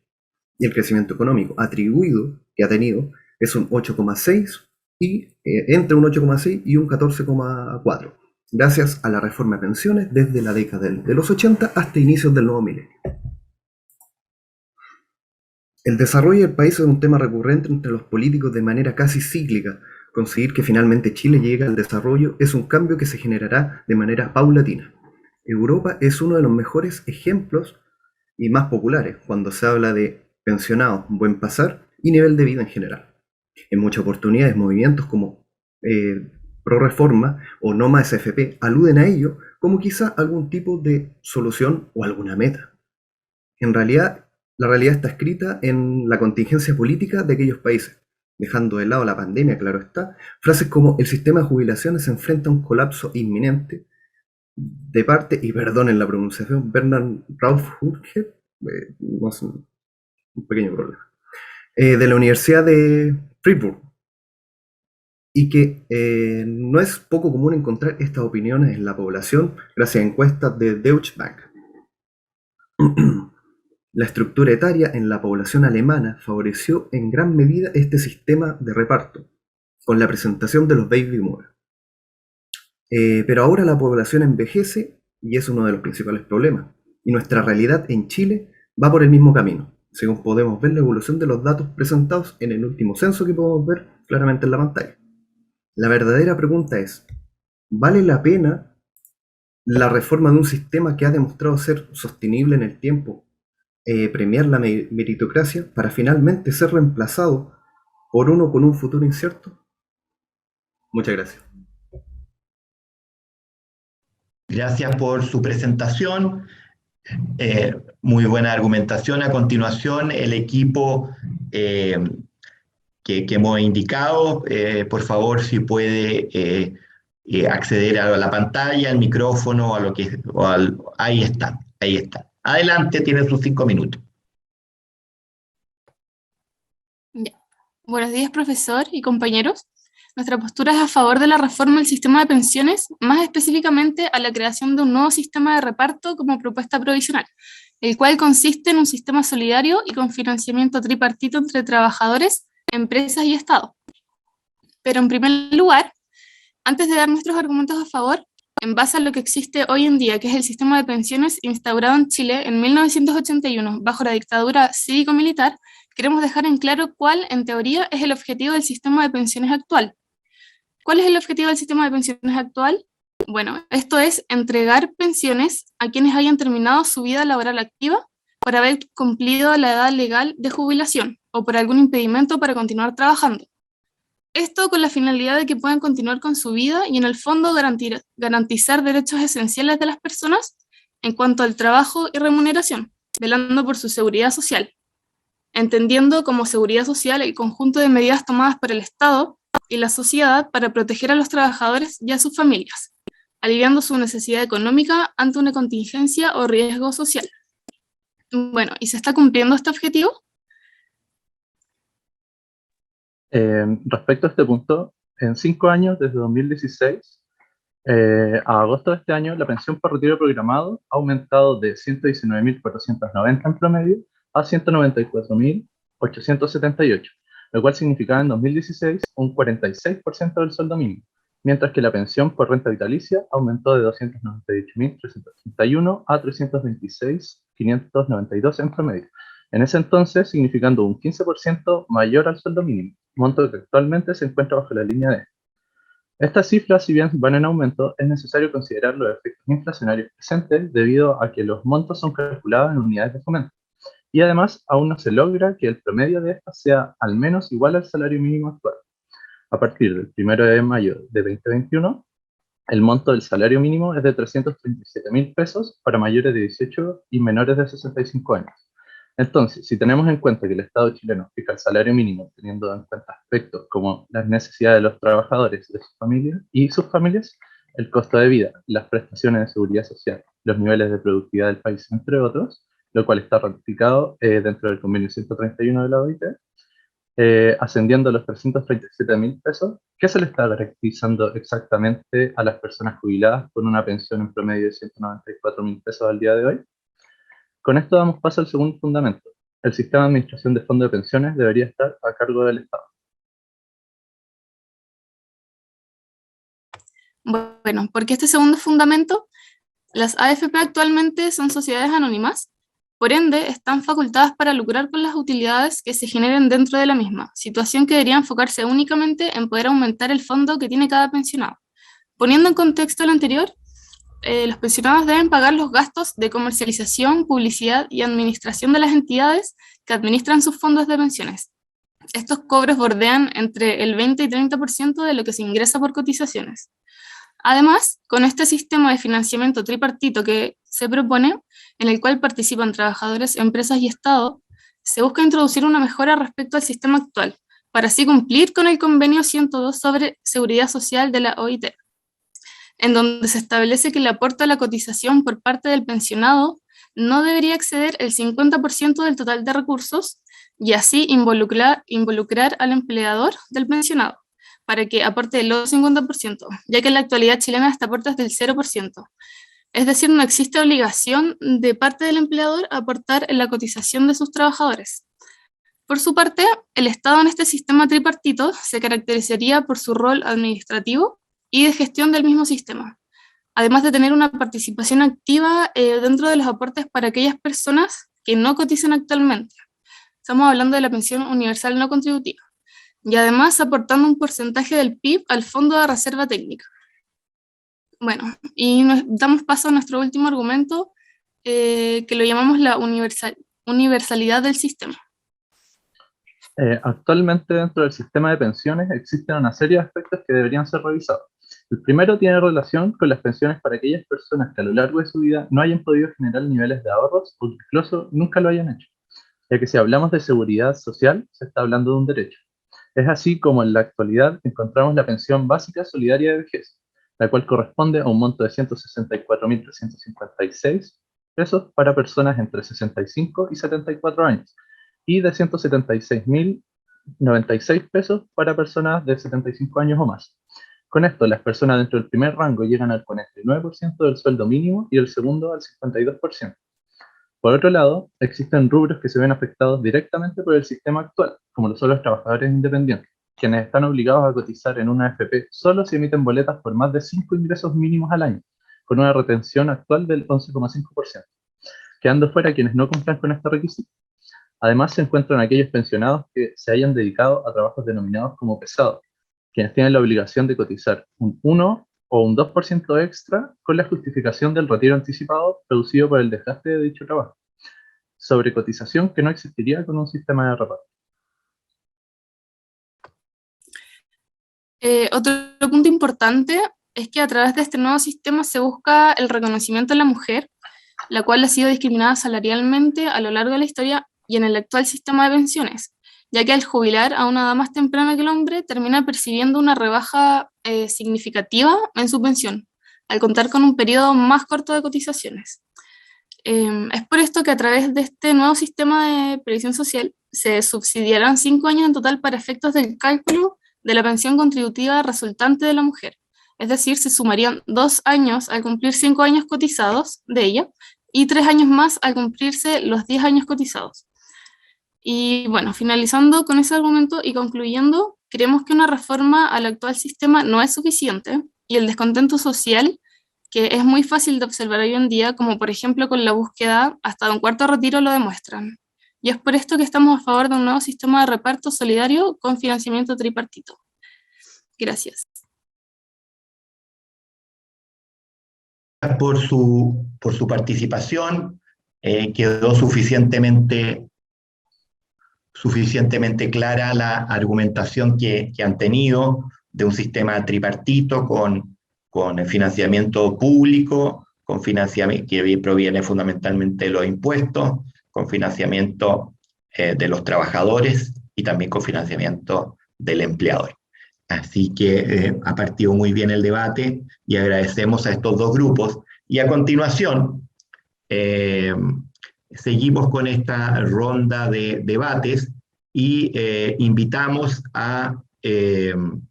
Y el crecimiento económico atribuido que ha tenido es un 8,6 y entre un 8,6 y un 14,4, gracias a la reforma de pensiones desde la década de los 80 hasta inicios del nuevo milenio. El desarrollo del país es un tema recurrente entre los políticos de manera casi cíclica. Conseguir que finalmente Chile llegue al desarrollo es un cambio que se generará de manera paulatina. Europa es uno de los mejores ejemplos y más populares cuando se habla de pensionados, buen pasar y nivel de vida en general. En muchas oportunidades, movimientos como Pro Reforma o No Más FP aluden a ello como quizá algún tipo de solución o alguna meta. En realidad, la realidad está escrita en la contingencia política de aquellos países, dejando de lado la pandemia, claro está. Frases como el sistema de jubilaciones se enfrenta a un colapso inminente de parte, y perdonen la pronunciación, Bernard Raufurger, no sé, un pequeño problema, de la Universidad de Fribourg, y que no es poco común encontrar estas opiniones en la población gracias a encuestas de Deutsche Bank. La estructura etaria en la población alemana favoreció en gran medida este sistema de reparto, con la presentación de los baby boomers. Pero ahora la población envejece y es uno de los principales problemas. Y nuestra realidad en Chile va por el mismo camino, según podemos ver la evolución de los datos presentados en el último censo que podemos ver claramente en la pantalla. La verdadera pregunta es, ¿vale la pena la reforma de un sistema que ha demostrado ser sostenible en el tiempo, premiar la meritocracia para finalmente ser reemplazado por uno con un futuro incierto? Muchas gracias. Gracias por su presentación. Muy buena argumentación. A continuación, el equipo que hemos indicado, por favor, si puede acceder a la pantalla, al micrófono, ahí está, ahí está. Adelante, tiene sus 5 minutos. Ya. Buenos días, profesor y compañeros. Nuestra postura es a favor de la reforma del sistema de pensiones, más específicamente a la creación de un nuevo sistema de reparto como propuesta provisional, el cual consiste en un sistema solidario y con financiamiento tripartito entre trabajadores, empresas y Estado. Pero en primer lugar, antes de dar nuestros argumentos a favor, en base a lo que existe hoy en día, que es el sistema de pensiones instaurado en Chile en 1981 bajo la dictadura cívico-militar, queremos dejar en claro cuál, en teoría, es el objetivo del sistema de pensiones actual. ¿Cuál es el objetivo del sistema de pensiones actual? Bueno, esto es entregar pensiones a quienes hayan terminado su vida laboral activa por haber cumplido la edad legal de jubilación o por algún impedimento para continuar trabajando. Esto con la finalidad de que puedan continuar con su vida y en el fondo garantizar derechos esenciales de las personas en cuanto al trabajo y remuneración, velando por su seguridad social, entendiendo como seguridad social el conjunto de medidas tomadas por el Estado y la sociedad para proteger a los trabajadores y a sus familias, aliviando su necesidad económica ante una contingencia o riesgo social. Bueno, ¿y se está cumpliendo este objetivo? Respecto a este punto, en 5 años, desde 2016 a agosto de este año, la pensión por retiro programado ha aumentado de 119.490 en promedio a 194.878, lo cual significaba en 2016 un 46% del sueldo mínimo, mientras que la pensión por renta vitalicia aumentó de 298.331 a 326.592 en promedio, en ese entonces significando un 15% mayor al sueldo mínimo, monto que actualmente se encuentra bajo la línea D. Estas cifras, si bien van en aumento, es necesario considerar los efectos inflacionarios presentes debido a que los montos son calculados en unidades de fomento. Y además, aún no se logra que el promedio de estas sea al menos igual al salario mínimo actual. A partir del 1 de mayo de 2021, el monto del salario mínimo es de 337.000 pesos para mayores de 18 y menores de 65 años. Entonces, si tenemos en cuenta que el Estado chileno fija el salario mínimo teniendo en cuenta aspectos como las necesidades de los trabajadores de sus familias y sus familias, el costo de vida, las prestaciones de seguridad social, los niveles de productividad del país, entre otros, lo cual está ratificado dentro del convenio 131 de la OIT, ascendiendo a los 337.000 pesos, ¿qué se le está garantizando exactamente a las personas jubiladas con una pensión en promedio de 194.000 pesos al día de hoy? Con esto damos paso al segundo fundamento. El sistema de administración de fondos de pensiones debería estar a cargo del Estado. Bueno, porque este segundo fundamento, las AFP actualmente son sociedades anónimas, por ende están facultadas para lucrar con las utilidades que se generen dentro de la misma, situación que debería enfocarse únicamente en poder aumentar el fondo que tiene cada pensionado. Poniendo en contexto lo anterior, los pensionados deben pagar los gastos de comercialización, publicidad y administración de las entidades que administran sus fondos de pensiones. Estos cobros bordean entre el 20 y 30% de lo que se ingresa por cotizaciones. Además, con este sistema de financiamiento tripartito que se propone, en el cual participan trabajadores, empresas y Estado, se busca introducir una mejora respecto al sistema actual, para así cumplir con el convenio 102 sobre seguridad social de la OIT, en donde se establece que el aporte a la cotización por parte del pensionado no debería exceder el 50% del total de recursos y así involucrar al empleador del pensionado, para que aporte el otro 50%, ya que en la actualidad chilena este aporte es del 0%. Es decir, no existe obligación de parte del empleador a aportar en la cotización de sus trabajadores. Por su parte, el Estado en este sistema tripartito se caracterizaría por su rol administrativo y de gestión del mismo sistema, además de tener una participación activa dentro de los aportes para aquellas personas que no cotizan actualmente. Estamos hablando de la pensión universal no contributiva. Y además aportando un porcentaje del PIB al Fondo de Reserva Técnica. Bueno, y damos paso a nuestro último argumento, que lo llamamos la universalidad del sistema. Actualmente dentro del sistema de pensiones existen una serie de aspectos que deberían ser revisados. El primero tiene relación con las pensiones para aquellas personas que a lo largo de su vida no hayan podido generar niveles de ahorros o incluso nunca lo hayan hecho, ya que si hablamos de seguridad social, se está hablando de un derecho. Es así como en la actualidad encontramos la pensión básica solidaria de vejez, la cual corresponde a un monto de 164.356 pesos para personas entre 65 y 74 años y de 176.096 pesos para personas de 75 años o más. Con esto, las personas dentro del primer rango llegan al 49% del sueldo mínimo y el segundo al 52%. Por otro lado, existen rubros que se ven afectados directamente por el sistema actual, como lo son los trabajadores independientes, quienes están obligados a cotizar en una AFP solo si emiten boletas por más de 5 ingresos mínimos al año, con una retención actual del 11,5%, quedando fuera quienes no cumplan con este requisito. Además, se encuentran aquellos pensionados que se hayan dedicado a trabajos denominados como pesados, quienes tienen la obligación de cotizar un 1 o un 2% extra con la justificación del retiro anticipado producido por el desgaste de dicho trabajo, sobrecotización que no existiría con un sistema de reparto. Otro punto importante es que a través de este nuevo sistema se busca el reconocimiento de la mujer, la cual ha sido discriminada salarialmente a lo largo de la historia y en el actual sistema de pensiones, ya que al jubilar a una edad más temprana que el hombre termina percibiendo una rebaja significativa en su pensión, al contar con un periodo más corto de cotizaciones. Es por esto que a través de este nuevo sistema de previsión social se subsidiarán 5 años en total para efectos del cálculo de la pensión contributiva resultante de la mujer. Es decir, se sumarían 2 años al cumplir 5 años cotizados de ella y 3 años más al cumplirse los 10 años cotizados. Y bueno, finalizando con ese argumento y concluyendo, creemos que una reforma al actual sistema no es suficiente y el descontento social, que es muy fácil de observar hoy en día, como por ejemplo con la búsqueda hasta de un cuarto retiro, lo demuestran. Y es por esto que estamos a favor de un nuevo sistema de reparto solidario con financiamiento tripartito. Gracias. Por su participación, quedó suficientemente clara la argumentación que han tenido de un sistema tripartito con financiamiento público, con financiamiento que proviene fundamentalmente de los impuestos, con financiamiento de los trabajadores y también con financiamiento del empleador. Así que ha partido muy bien el debate y agradecemos a estos dos grupos. Y a continuación, seguimos con esta ronda de debates y invitamos a el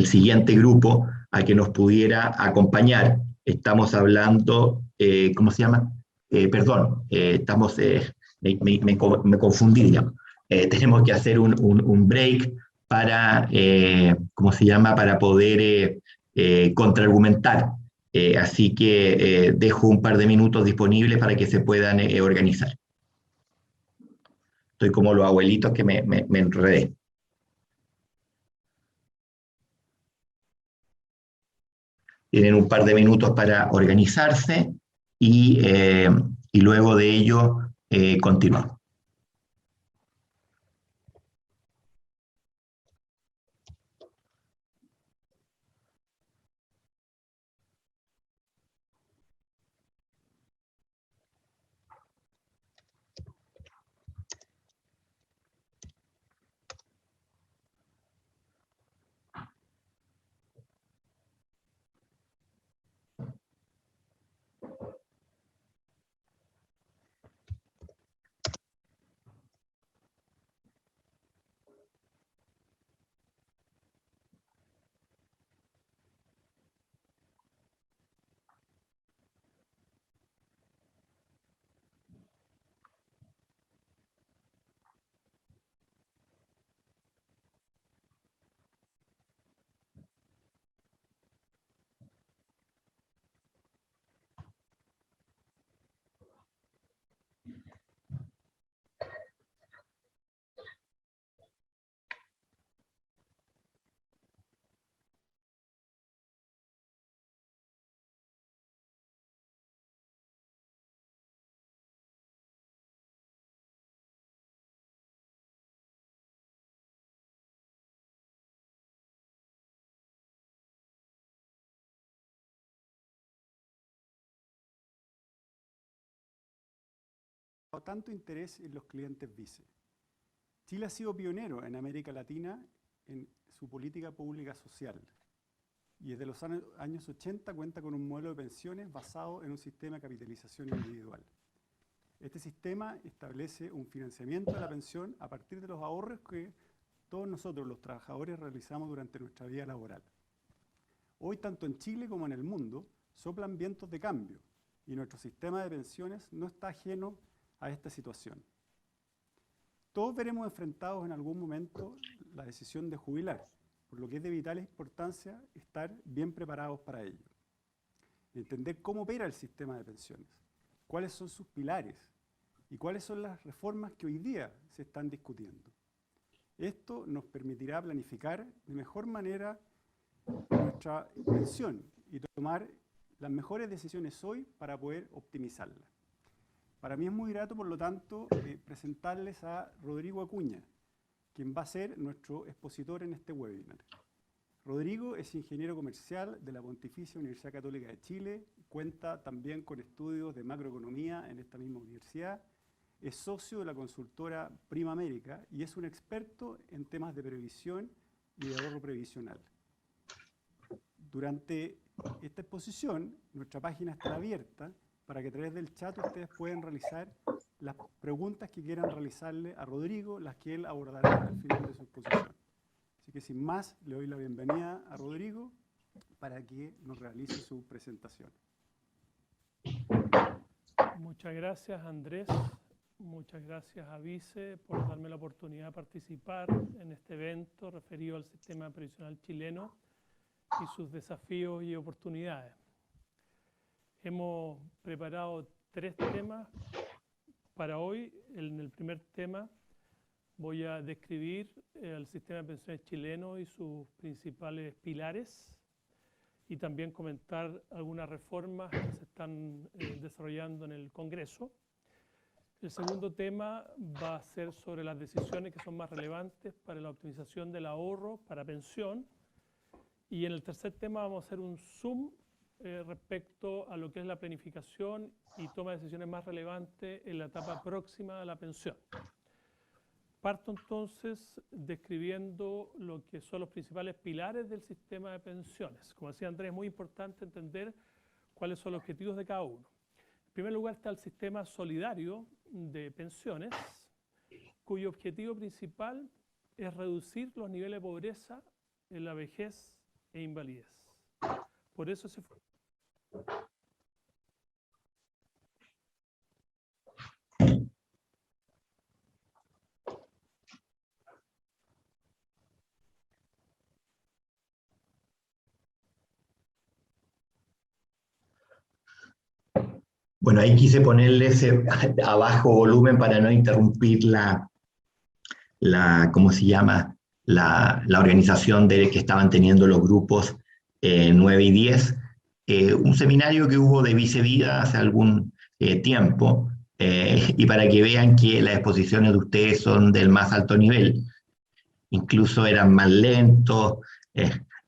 siguiente grupo a que nos pudiera acompañar. Estamos hablando, ¿cómo se llama? Perdón, me confundí, digamos. Tenemos que hacer un break para, ¿cómo se llama? Para poder contraargumentar. Así que dejo un par de minutos disponibles para que se puedan organizar. Estoy como los abuelitos que me enredé. Tienen un par de minutos para organizarse y luego de ello continuamos. generado tanto interés en los clientes Vice. Chile ha sido pionero en América Latina en su política pública social y desde los años 80 cuenta con un modelo de pensiones basado en un sistema de capitalización individual. Este sistema establece un financiamiento de la pensión a partir de los ahorros que todos nosotros, los trabajadores, realizamos durante nuestra vida laboral. Hoy, tanto en Chile como en el mundo, soplan vientos de cambio y nuestro sistema de pensiones no está ajeno a esta situación. Todos veremos enfrentados en algún momento la decisión de jubilar, por lo que es de vital importancia estar bien preparados para ello. Entender cómo opera el sistema de pensiones, cuáles son sus pilares y cuáles son las reformas que hoy día se están discutiendo. Esto nos permitirá planificar de mejor manera nuestra pensión y tomar las mejores decisiones hoy para poder optimizarla. Para mí es muy grato, por lo tanto, presentarles a Rodrigo Acuña, quien va a ser nuestro expositor en este webinar. Rodrigo es ingeniero comercial de la Pontificia Universidad Católica de Chile, cuenta también con estudios de macroeconomía en esta misma universidad, es socio de la consultora Prima América y es un experto en temas de previsión y de ahorro previsional. Durante esta exposición, nuestra página estará abierta para que a través del chat ustedes puedan realizar las preguntas que quieran realizarle a Rodrigo, las que él abordará al final de su exposición. Así que sin más, le doy la bienvenida a Rodrigo para que nos realice su presentación. Muchas gracias, Andrés. Muchas gracias a Vice por darme la oportunidad de participar en este evento referido al sistema previsional chileno y sus desafíos y oportunidades. Hemos preparado 3 temas para hoy. En el primer tema voy a describir el sistema de pensiones chileno y sus principales pilares y también comentar algunas reformas que se están desarrollando en el Congreso. El segundo tema va a ser sobre las decisiones que son más relevantes para la optimización del ahorro para pensión. Y en el tercer tema vamos a hacer un zoom respecto a lo que es la planificación y toma de decisiones más relevantes en la etapa próxima a la pensión. Parto entonces describiendo lo que son los principales pilares del sistema de pensiones. Como decía Andrés, es muy importante entender cuáles son los objetivos de cada uno. En primer lugar está el sistema solidario de pensiones, cuyo objetivo principal es reducir los niveles de pobreza en la vejez e invalidez. Por eso se Bueno, ahí quise ponerle ese a bajo volumen para no interrumpir ¿cómo se llama? La organización que estaban teniendo los grupos 9 y 10. Un seminario que hubo de Vice Vida hace algún tiempo, y para que vean que las exposiciones de ustedes son del más alto nivel. Incluso eran más lentos,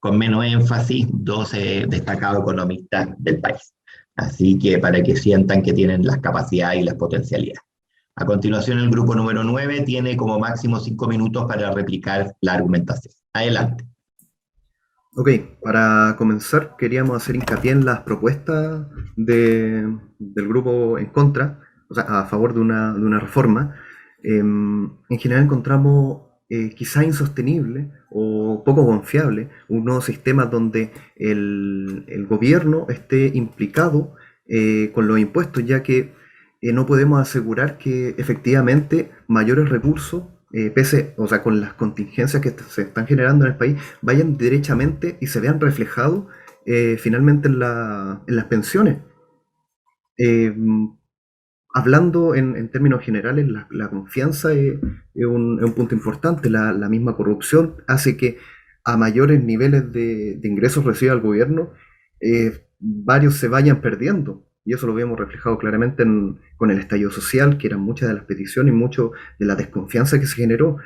con menos énfasis, 12 destacados economistas del país. Así que para que sientan que tienen las capacidades y las potencialidades. A continuación, el grupo número 9 tiene como máximo 5 minutos para replicar la argumentación. Adelante. Ok, para comenzar queríamos hacer hincapié en las propuestas del grupo en contra, o sea, a favor de una reforma. En general encontramos quizá insostenible o poco confiable un nuevo sistema donde el gobierno esté implicado con los impuestos, ya que no podemos asegurar que efectivamente mayores recursos, con las contingencias que se están generando en el país, vayan derechamente y se vean reflejados finalmente en las pensiones. Hablando en términos generales, la confianza es un punto importante. La misma corrupción hace que a mayores niveles de ingresos reciba el gobierno, varios se vayan perdiendo. Y eso lo vemos reflejado claramente con el estallido social, que eran muchas de las peticiones y mucho de la desconfianza que se generó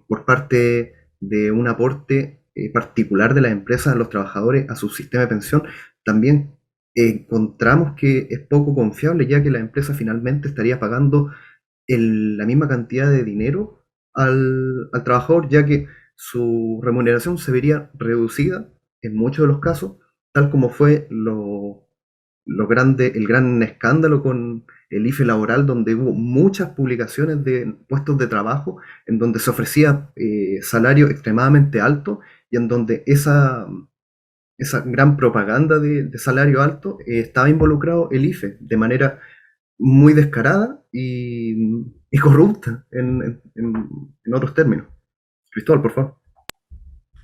por parte de un aporte particular de las empresas a los trabajadores a su sistema de pensión. También encontramos que es poco confiable, ya que la empresa finalmente estaría pagando la misma cantidad de dinero al trabajador, ya que su remuneración se vería reducida en muchos de los casos, tal como fue el gran escándalo con el IFE laboral, donde hubo muchas publicaciones de puestos de trabajo en donde se ofrecía salario extremadamente alto y en donde esa gran propaganda de salario alto estaba involucrado el IFE de manera muy descarada y corrupta en otros términos. Cristóbal, por favor.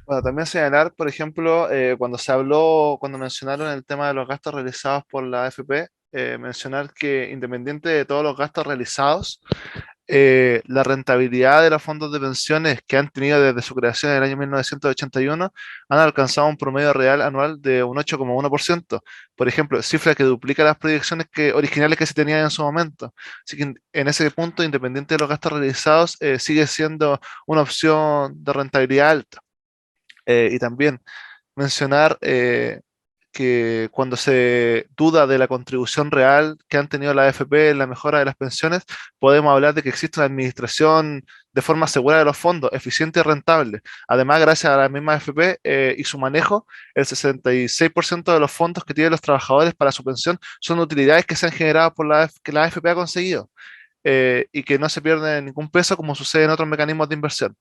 Bueno, también señalar, por ejemplo, cuando mencionaron el tema de los gastos realizados por la AFP, mencionar que independiente de todos los gastos realizados, la rentabilidad de los fondos de pensiones que han tenido desde su creación en el año 1981 han alcanzado un promedio real anual de un 8,1%. Por ejemplo, cifra que duplica las proyecciones originales que se tenían en su momento. Así que en ese punto, independiente de los gastos realizados, sigue siendo una opción de rentabilidad alta. Y también mencionar que cuando se duda de la contribución real que han tenido la AFP en la mejora de las pensiones, podemos hablar de que existe una administración de forma segura de los fondos, eficiente y rentable. Además, gracias a la misma AFP y su manejo, el 66% de los fondos que tienen los trabajadores para su pensión son utilidades que se han generado que la AFP ha conseguido y que no se pierden ningún peso como sucede en otros mecanismos de inversión.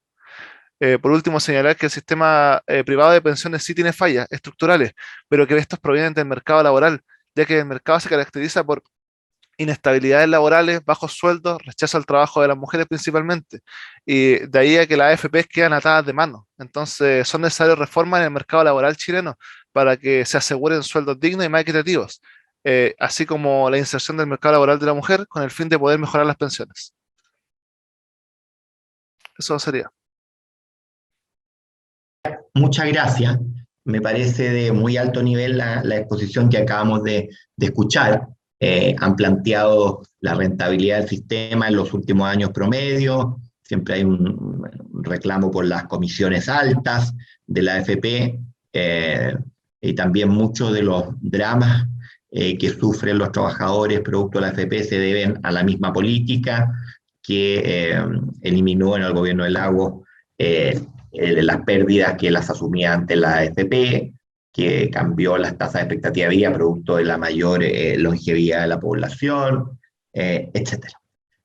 Por último, señalar que el sistema privado de pensiones sí tiene fallas estructurales, pero que estos provienen del mercado laboral, ya que el mercado se caracteriza por inestabilidades laborales, bajos sueldos, rechazo al trabajo de las mujeres principalmente, y de ahí a que las AFP quedan atadas de mano. Entonces, son necesarias reformas en el mercado laboral chileno para que se aseguren sueldos dignos y más equitativos, así como la inserción del mercado laboral de la mujer con el fin de poder mejorar las pensiones. Eso sería. Muchas gracias. Me parece de muy alto nivel la exposición que acabamos de escuchar. Han planteado la rentabilidad del sistema en los últimos años promedio. Siempre hay un reclamo por las comisiones altas de la AFP y también muchos de los dramas que sufren los trabajadores producto de la AFP se deben a la misma política que eliminó en el gobierno de Lagos las pérdidas que las asumía ante la AFP, que cambió las tasas de expectativa de vida producto de la mayor longevidad de la población, etc.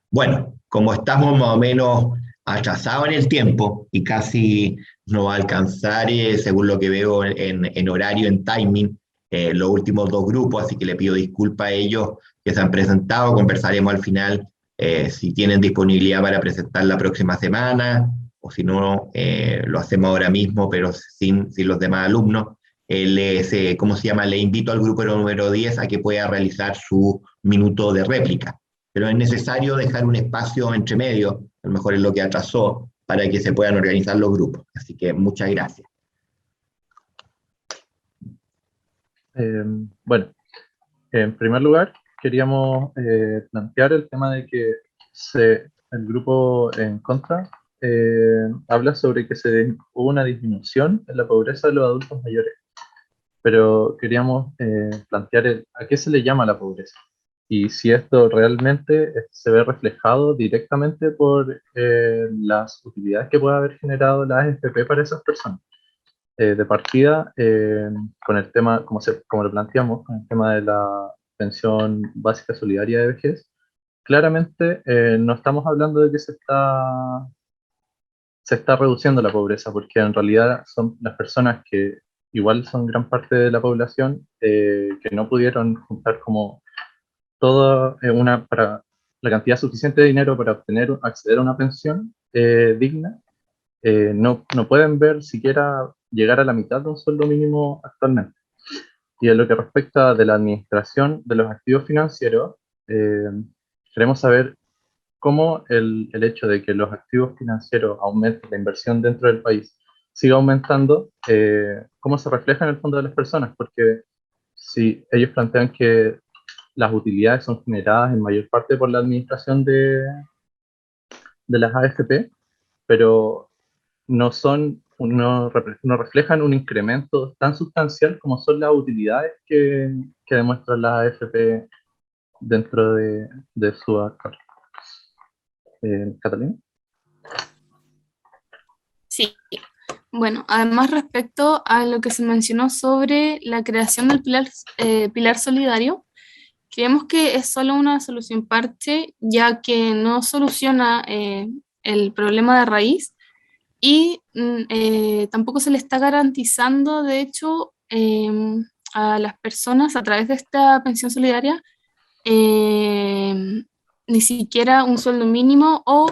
Bueno, como estamos más o menos atrasados en el tiempo y casi no va a alcanzar, según lo que veo en horario, en timing, los últimos dos grupos, así que le pido disculpas a ellos que se han presentado. Conversaremos al final si tienen disponibilidad para presentar la próxima semana, o si no, lo hacemos ahora mismo, pero sin los demás alumnos. ¿Cómo se llama? Le invito al grupo número 10 a que pueda realizar su minuto de réplica. Pero es necesario dejar un espacio entre medio, a lo mejor es lo que atrasó, para que se puedan organizar los grupos. Así que muchas gracias. Bueno, en primer lugar, queríamos plantear el tema de que el grupo en contra habla sobre que hubo una disminución en la pobreza de los adultos mayores, pero queríamos plantear a qué se le llama la pobreza y si esto realmente se ve reflejado directamente por las utilidades que puede haber generado la AFP para esas personas. De partida, con el tema, como lo planteamos, con el tema de la pensión básica solidaria de vejez, claramente no estamos hablando de que se está reduciendo la pobreza, porque en realidad son las personas que igual son gran parte de la población que no pudieron juntar como toda para la cantidad suficiente de dinero para acceder a una pensión digna. No pueden ver siquiera llegar a la mitad de un sueldo mínimo actualmente. Y en lo que respecta de la administración de los activos financieros, queremos saber cómo el hecho de que los activos financieros aumenten, la inversión dentro del país siga aumentando, cómo se refleja en el fondo de las personas, porque si ellos plantean que las utilidades son generadas en mayor parte por la administración de las AFP, pero no son no reflejan un incremento tan sustancial como son las utilidades que demuestran las AFP dentro de su actual. ¿Catalina? Sí. Bueno, además respecto a lo que se mencionó sobre la creación del pilar solidario, creemos que es solo una solución parche, ya que no soluciona el problema de raíz y tampoco se le está garantizando, de hecho, a las personas a través de esta pensión solidaria ni siquiera un sueldo mínimo o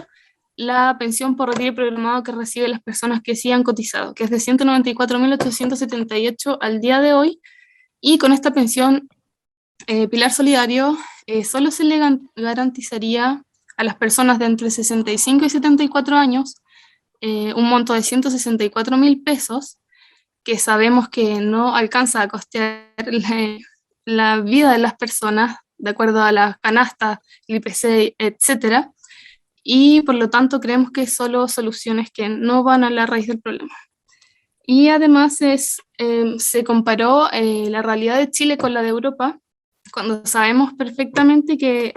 la pensión por retiro programado que reciben las personas que sí han cotizado, que es de 194.878 al día de hoy, y con esta pensión Pilar Solidario solo se le garantizaría a las personas de entre 65 y 74 años un monto de 164.000 pesos, que sabemos que no alcanza a costear la vida de las personas de acuerdo a las canastas, el IPC, etcétera, y por lo tanto creemos que solo soluciones que no van a la raíz del problema. Y además se comparó la realidad de Chile con la de Europa, cuando sabemos perfectamente que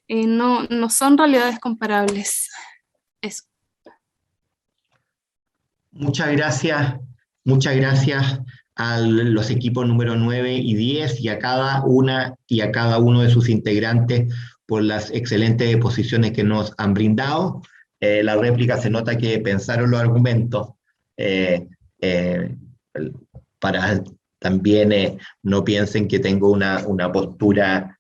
no son realidades comparables. Eso. Muchas gracias a los equipos número 9 y 10 y a cada uno de sus integrantes por las excelentes exposiciones que nos han brindado. La réplica se nota que pensaron los argumentos para también no piensen que tengo una postura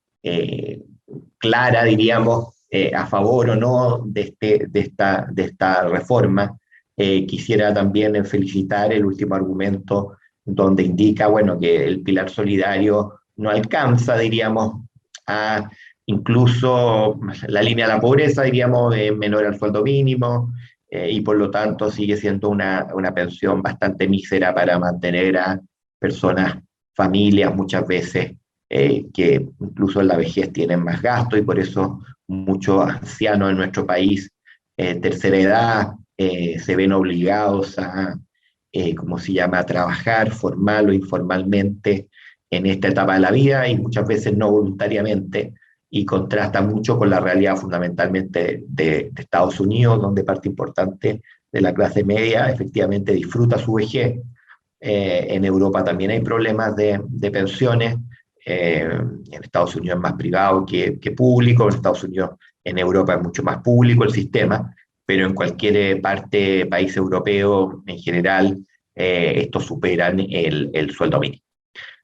clara, diríamos, a favor o no de esta reforma. Quisiera también felicitar el último argumento donde indica, bueno, que el pilar solidario no alcanza, diríamos, a incluso la línea de la pobreza, diríamos, menor al sueldo mínimo, y por lo tanto sigue siendo una pensión bastante mísera para mantener a personas, familias muchas veces, que incluso en la vejez tienen más gasto, y por eso muchos ancianos en nuestro país, tercera edad, se ven obligados a, a trabajar formal o informalmente en esta etapa de la vida, y muchas veces no voluntariamente, y contrasta mucho con la realidad fundamentalmente de Estados Unidos, donde parte importante de la clase media efectivamente disfruta su vejez. En Europa también hay problemas de pensiones. En Estados Unidos es más privado que público, en Europa es mucho más público el sistema, pero en cualquier país europeo en general, estos superan el sueldo mínimo.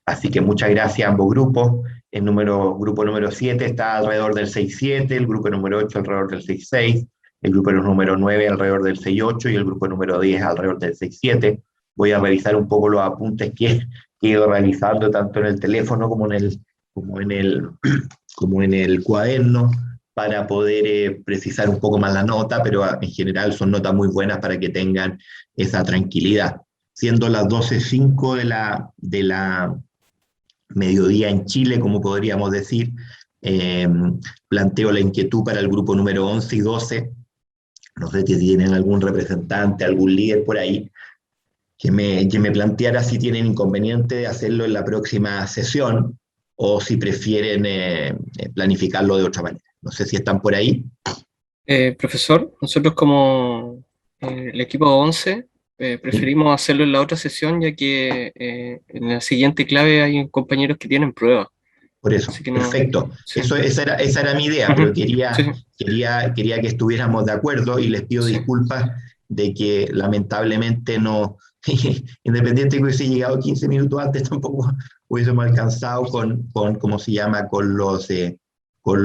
Así que muchas gracias a ambos grupos. El grupo número 7 está alrededor del 6,7, el grupo número 8 alrededor del 6,6, el grupo número 9 alrededor del 6,8 y el grupo número 10 alrededor del 6,7. Voy a revisar un poco los apuntes que he ido realizando tanto en el teléfono como en el cuaderno para poder precisar un poco más la nota, pero en general son notas muy buenas para que tengan esa tranquilidad. Siendo las 12:05 de la mediodía en Chile, como podríamos decir, planteo la inquietud para el grupo número 11 y 12. No sé si tienen algún representante, algún líder por ahí, que me planteara si tienen inconveniente de hacerlo en la próxima sesión o si prefieren planificarlo de otra manera. No sé si están por ahí. Profesor, nosotros como el equipo 11 preferimos hacerlo en la otra sesión, ya que en la siguiente clave hay compañeros que tienen pruebas. Por eso, perfecto. Sí. Esa era mi idea, pero quería que estuviéramos de acuerdo, y les pido disculpas de que lamentablemente no, independiente de que hubiese llegado 15 minutos antes, tampoco hubiésemos alcanzado con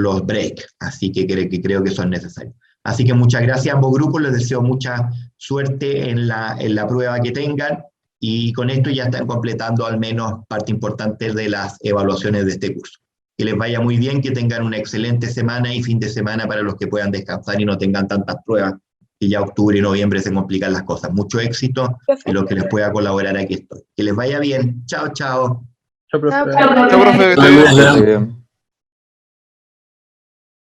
los breaks, así que creo que son necesarios. Así que muchas gracias a ambos grupos, les deseo mucha suerte en la prueba que tengan, y con esto ya están completando al menos parte importante de las evaluaciones de este curso. Que les vaya muy bien, que tengan una excelente semana y fin de semana para los que puedan descansar y no tengan tantas pruebas, que ya octubre y noviembre se complican las cosas. Mucho éxito, y lo que les pueda colaborar aquí estoy. Que les vaya bien. Chao, chao. Chao, profe. Chao, profe.